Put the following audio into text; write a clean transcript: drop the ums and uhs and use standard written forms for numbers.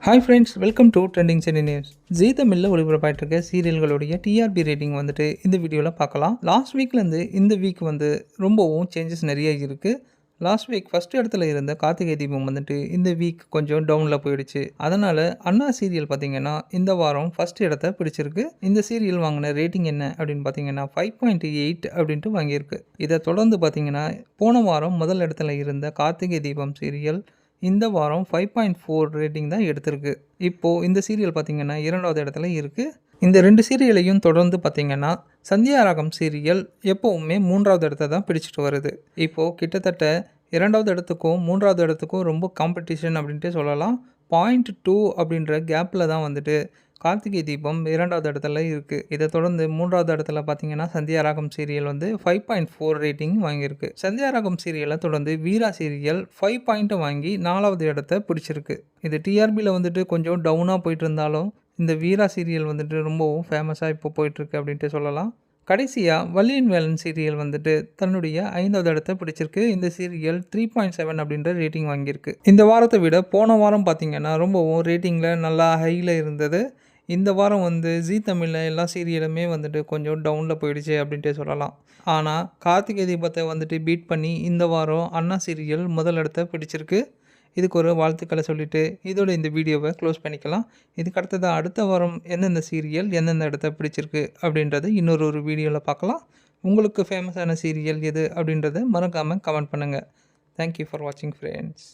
Hi friends, welcome to trending Chennai news. Zee தமிழில் ஒளிபரப்பாயிட்டு இருக்க சீரியல்களுடைய டிஆர்பி ரேட்டிங் வந்துட்டு இந்த வீடியோவில் பார்க்கலாம். லாஸ்ட் வீக்லேருந்து இந்த வீக் வந்து ரொம்பவும் சேஞ்சஸ் நிறைய இருக்குது. லாஸ்ட் வீக் ஃபஸ்ட் இடத்துல இருந்த கார்த்திகை தீபம் வந்துட்டு இந்த வீக் கொஞ்சம் டவுனில் போயிடுச்சு. அதனால் அண்ணா சீரியல் பார்த்திங்கன்னா இந்த வாரம் ஃபஸ்ட் இடத்த பிடிச்சிருக்கு. இந்த சீரியல் வாங்கின ரேட்டிங் என்ன அப்படின்னு பார்த்தீங்கன்னா 5.8 அப்படின்ட்டு வாங்கியிருக்கு. இதை தொடர்ந்து பார்த்திங்கன்னா போன வாரம் முதல் இடத்துல இருந்த கார்த்திகை தீபம் சீரியல் இந்த வாரம் 5.4 ரேட்டிங் தான் எடுத்திருக்கு. இப்போது இந்த சீரியல் பார்த்திங்கன்னா 2வது இடத்துல இருக்குது. இந்த 2 சீரியலையும் தொடர்ந்து பார்த்திங்கன்னா சந்தியா ராகம் சீரியல் எப்போவுமே 3வது இடத்த தான் பிடிச்சிட்டு வருது. இப்போது கிட்டத்தட்ட 2வது இடத்துக்கும் 3வது இடத்துக்கும் ரொம்ப காம்படிஷன் அப்படின்ட்டு சொல்லலாம். 0.2 அப்படின்ற கேப்பில் தான் வந்துட்டு கார்த்திகை தீபம் 2வது இடத்துல இருக்குது. இதை தொடர்ந்து 3வது இடத்துல பார்த்தீங்கன்னா சந்தியா ராகம் சீரியல் வந்து 5.4 ரேட்டிங் வாங்கியிருக்கு. சந்தியா ராகம் சீரியலை தொடர்ந்து வீரா சீரியல் 5 பாயிண்ட்டை வாங்கி 4வது இடத்த பிடிச்சிருக்கு. இது டிஆர்பியில் வந்துட்டு கொஞ்சம் டவுனாக போயிட்டு இருந்தாலும் இந்த வீரா சீரியல் வந்துட்டு ரொம்பவும் ஃபேமஸாக இப்போ போயிட்டுருக்கு அப்படின்ட்டு சொல்லலாம். கடைசியாக வள்ளியின் வேலன் சீரியல் வந்துட்டு தன்னுடைய 5வது இடத்த பிடிச்சிருக்கு. இந்த சீரியல் 3.7 அப்படின்ற ரேட்டிங் வாங்கியிருக்கு. இந்த வாரத்தை விட போன வாரம் பார்த்திங்கன்னா ரொம்பவும் ரேட்டிங்கில் நல்லா ஹையில் இருந்தது. இந்த வாரம் வந்து ஜீ தமிழில் எல்லா சீரியலுமே வந்துட்டு கொஞ்சம் டவுனில் போயிடுச்சு அப்படின்ட்டு சொல்லலாம். ஆனால் கார்த்திகை தீபத்தை வந்துட்டு பீட் பண்ணி இந்த வாரம் அண்ணா சீரியல் முதல் இடத்த பிடிச்சிருக்கு. இதுக்கு ஒரு வாழ்த்துக்களை சொல்லிவிட்டு இதோட இந்த வீடியோவை க்ளோஸ் பண்ணிக்கலாம். இதுக்கு அடுத்ததாக அடுத்த வாரம் எந்தெந்த சீரியல் எந்தெந்த இடத்த பிடிச்சிருக்கு அப்படின்றது இன்னொரு வீடியோவில் பார்க்கலாம். உங்களுக்கு ஃபேமஸான சீரியல் எது அப்படின்றத மறக்காமல் கமெண்ட் பண்ணுங்கள். தேங்க்யூ ஃபார் வாட்சிங் ஃப்ரெண்ட்ஸ்.